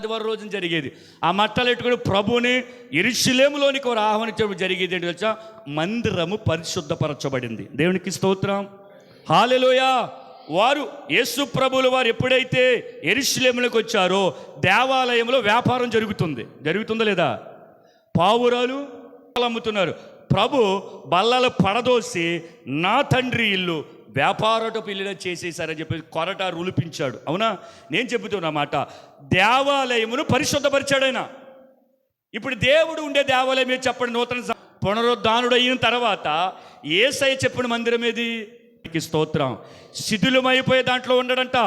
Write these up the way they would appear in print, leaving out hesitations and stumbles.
ఆదివారం రోజున జరిగేది. ఆ మట్టలు ఎట్టుకుని ప్రభుని యెరూషలేములోనికి వారు ఆహ్వానించడం జరిగేది. ఏంటి తెలుసా? మందిరము పరిశుద్ధపరచబడింది. దేవునికి స్తోత్రం, హల్లెలూయా. వారు యేసు ప్రభువులు వారు ఎప్పుడైతే యెరూషలేములోకి వచ్చారో దేవాలయంలో వ్యాపారం జరుగుతుందా లేదా? పావురాలు అమ్ముతున్నారు. ప్రభు బల్లలు పడదోసి నా తండ్రి ఇల్లు వ్యాపారపు ఇల్లుగా చేసేసారని చెప్పి కొరట రులిపించాడు. అవునా? నేను చెబుతున్నా మాట, దేవాలయమును పరిశుద్ధపరిచాడు ఆయన. ఇప్పుడు దేవుడు ఉండే దేవాలయం ఏది చెప్పండి? నూతన పునరుద్ధానుడు అయిన తర్వాత యేసయ్య చెప్పిన మందిరం ఏది? స్తోత్రం. శిథిలమైపోయే దాంట్లో ఉండడంట,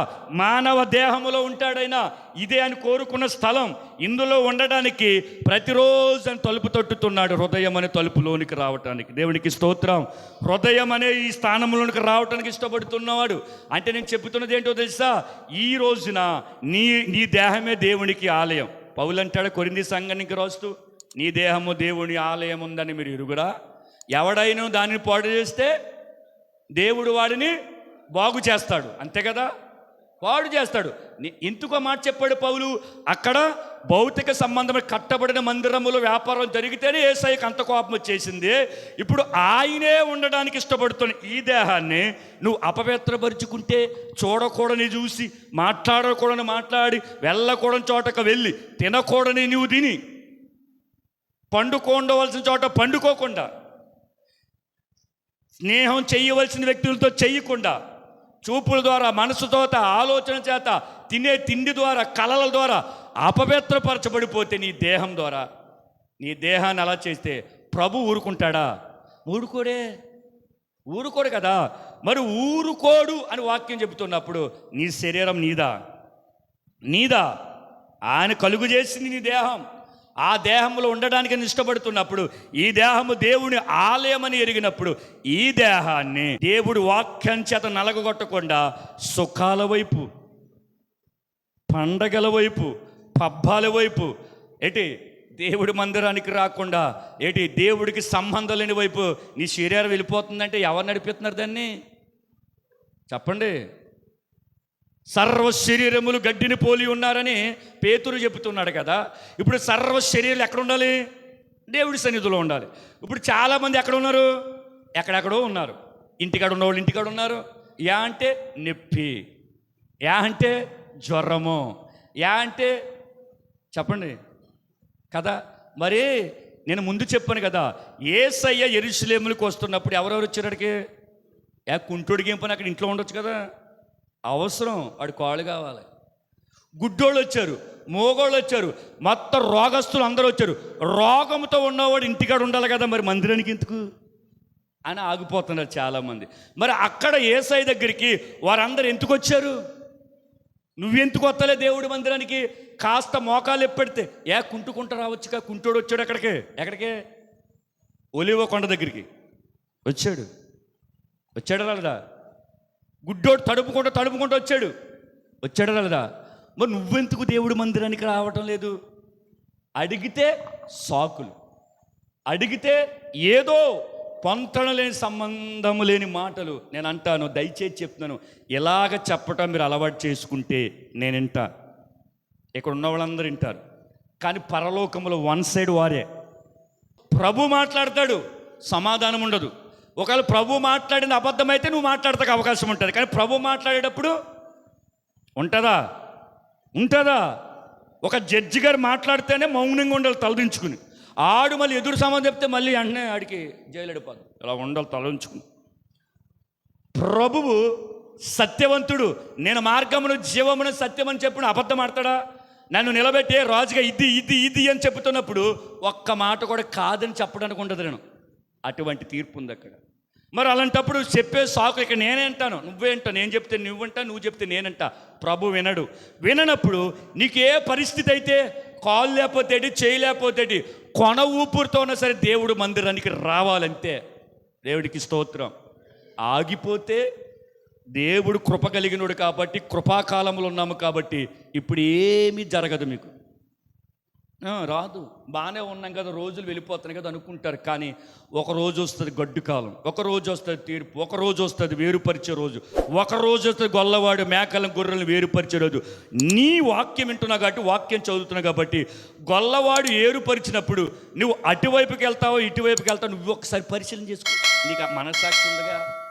మానవ దేహములో ఉంటాడైనా. ఇదే అని కోరుకున్న స్థలం. ఇందులో ఉండడానికి ప్రతిరోజు అని తలుపు తట్టుతున్నాడు, హృదయం అనే తలుపులోనికి రావటానికి. దేవునికి స్తోత్రం. హృదయం అనే ఈ స్థానంలోనికి రావటానికి ఇష్టపడుతున్నవాడు. అంటే నేను చెబుతున్నది ఏంటో తెలుసా? ఈ రోజున నీ దేహమే దేవునికి ఆలయం. పౌలు అంటాడు కొరింథీ సంఘానికి రాస్తూ, నీ దేహము దేవుని ఆలయం ఉందని మీరు ఎరుగురా. ఎవడైనా దానిని పాడు చేస్తే దేవుడు వాడిని బాగు చేస్తాడు. అంతే కదా? వాడు చేస్తాడు. ఎందుకు మాట చెప్పాడు పౌలు? అక్కడ భౌతిక సంబంధమైన కట్టబడిన మందిరములో వ్యాపారం జరిగితేనే యేసయ్యకి అంత కోపం వచ్చేసింది. ఇప్పుడు ఆయనే ఉండడానికి ఇష్టపడుతున్న ఈ దేహాన్ని నువ్వు అపవిత్రపరుచుకుంటే, చూడకూడని చూసి, మాట్లాడకూడని మాట్లాడి, వెళ్ళకూడని చోటకు వెళ్ళి, తినకూడని నువ్వు తిని, పండుకోండవలసిన చోట పండుకోకుండా, స్నేహం చేయవలసిన వ్యక్తులతో చేయకుండా, చూపుల ద్వారా, మనసు చేత, ఆలోచన చేత, తినే తిండి ద్వారా, కలల ద్వారా అపవిత్రపరచబడిపోతే నీ దేహం ద్వారా, నీ దేహాన్ని అలా చేస్తే ప్రభు ఊరుకుంటాడా? ఊరుకోడు కదా. మరి ఊరుకోడు అని వాక్యం చెబుతున్నప్పుడు నీ శరీరం నీదా ఆయన కలుగు చేసింది నీ దేహం. ఆ దేహంలో ఉండడానికి ఇష్టపడుతున్నప్పుడు, ఈ దేహము దేవుని ఆలయమని ఎరిగినప్పుడు, ఈ దేహాన్ని దేవుడి వాక్యం చేత నలగొట్టకుండా సుఖాల వైపు, పండగల వైపు, పబ్బాల వైపు, దేవుడి మందిరానికి రాకుండా, దేవుడికి సంబంధం లేని వైపు నీ శరీరం వెళ్ళిపోతుందంటే ఎవరు నడిపిస్తున్నారు దాన్ని? చెప్పండి. సర్వ శరీరములు గడ్డిని పోలి ఉన్నారని పేతురు చెబుతున్నాడు కదా. ఇప్పుడు సర్వ శరీరాలు ఎక్కడ ఉండాలి? దేవుడి సన్నిధిలో ఉండాలి. ఇప్పుడు చాలామంది ఎక్కడ ఉన్నారు? ఎక్కడెక్కడో ఉన్నారు. ఇంటికాడ ఉన్నవాళ్ళు ఇంటికాడ ఉన్నారు. యా అంటే నొప్పి, యా అంటే జ్వరము, యా అంటే చెప్పండి కదా. మరి నేను ముందు చెప్పాను కదా, యేసయ్య యెరూషలేములకు వస్తున్నప్పుడు ఎవరెవరు వచ్చారడికి? కుంటుడికి ఏం పని, అక్కడ ఇంట్లో ఉండొచ్చు కదా. అవసరం, వాడి కాళ్ళు కావాలి. గుడ్డోళ్ళు వచ్చారు, మోగోళ్ళు వచ్చారు, మొత్తం రోగస్తులు అందరూ వచ్చారు. రోగంతో ఉన్నవాడు ఇంటికాడ ఉండాలి కదా, మరి మందిరానికి ఎందుకు అని ఆగిపోతున్నారు చాలామంది. మరి అక్కడ యేసయ్య దగ్గరికి వారందరూ ఎందుకు వచ్చారు? నువ్వెందుకు వస్తలే దేవుడి మందిరానికి? కాస్త మోకాలు ఎప్పెడితే కుంటుకుంటూ రావచ్చుగా. కుంటోడు వచ్చాడు ఎక్కడికే? ఒలివ కొండ దగ్గరికి వచ్చాడు రాలేదా? గుడ్డోడు తడుపుకుంటూ వచ్చాడు రాలేదా? మరి నువ్వెందుకు దేవుడి మందిరానికి రావటం లేదు? అడిగితే సాకులు, అడిగితే ఏదో పొంతన లేని, సంబంధము లేని మాటలు. నేను అంటాను, దయచేసి చెప్తున్నాను, ఇలాగ చెప్పటం మీరు అలవాటు చేసుకుంటే నేను వింటా, ఇక్కడ ఉన్న వాళ్ళందరూ వింటారు. కానీ పరలోకంలో వన్ సైడ్ వారే. ప్రభు మాట్లాడతాడు, సమాధానం ఉండదు. ఒకవేళ ప్రభు మాట్లాడిన అబద్ధమైతే నువ్వు మాట్లాడతానికి అవకాశం ఉంటుంది. కానీ ప్రభు మాట్లాడేటప్పుడు ఉంటుందా? ఒక జడ్జి గారు మాట్లాడితేనే మౌనంగా ఉండాలి తలదించుకుని. ఆడు మళ్ళీ ఎదురు సమాధానం చెప్తే మళ్ళీ వెంటనే ఆడికి జైలు అడిపోదు. ఇలా ఉండాలి తలదించుకుని. ప్రభువు సత్యవంతుడు. నేను మార్గమును, జీవమును, సత్యమని చెప్పిన అబద్ధం ఆడతాడా? నన్ను నిలబెట్టే రాజుగా ఇది అని చెబుతున్నప్పుడు ఒక్క మాట కూడా కాదని చెప్పడానికి ఉండదు. నేను అటువంటి తీర్పు ఉంది అక్కడ. మరి అలాంటప్పుడు చెప్పే సాకు ఇక్కడ నేనే అంటాను, నువ్వేంటో, నేను చెప్తే నువ్వంటా, నువ్వు చెప్తే నేనంటా. ప్రభు విననప్పుడు నీకు ఏ పరిస్థితి అయితే, కాలు లేకపోతే చేయి లేకపోతే కొన ఊపిరితో ఉన్నా సరే దేవుడు మందిరానికి రావాలంతే. దేవుడికి స్తోత్రం. ఆగిపోతే దేవుడు కృప కలిగినోడు కాబట్టి, కృపాకాలంలో ఉన్నాము కాబట్టి ఇప్పుడు ఏమీ జరగదు మీకు. రాదు. బాగానే ఉన్నాం కదా, రోజులు వెళ్ళిపోతున్నాయి కదా అనుకుంటారు. కానీ ఒక రోజు వస్తుంది గడ్డు కాలం, ఒక రోజు వస్తుంది తీర్పు, ఒక రోజు వస్తుంది వేరుపరిచే రోజు, ఒక రోజు వస్తుంది గొల్లవాడు మేకలను గొర్రెలను వేరుపరిచే రోజు. నీ వాక్యం వింటున్నావు కాబట్టి, వాక్యం చదువుతున్నావు కాబట్టి, గొల్లవాడు ఏరుపరిచినప్పుడు నువ్వు అటువైపుకి వెళ్తావో ఇటువైపుకి వెళ్తావు, నువ్వు ఒకసారి పరిశీలన చేసుకో. నీకు మనస్సాక్షి ఉందిగా.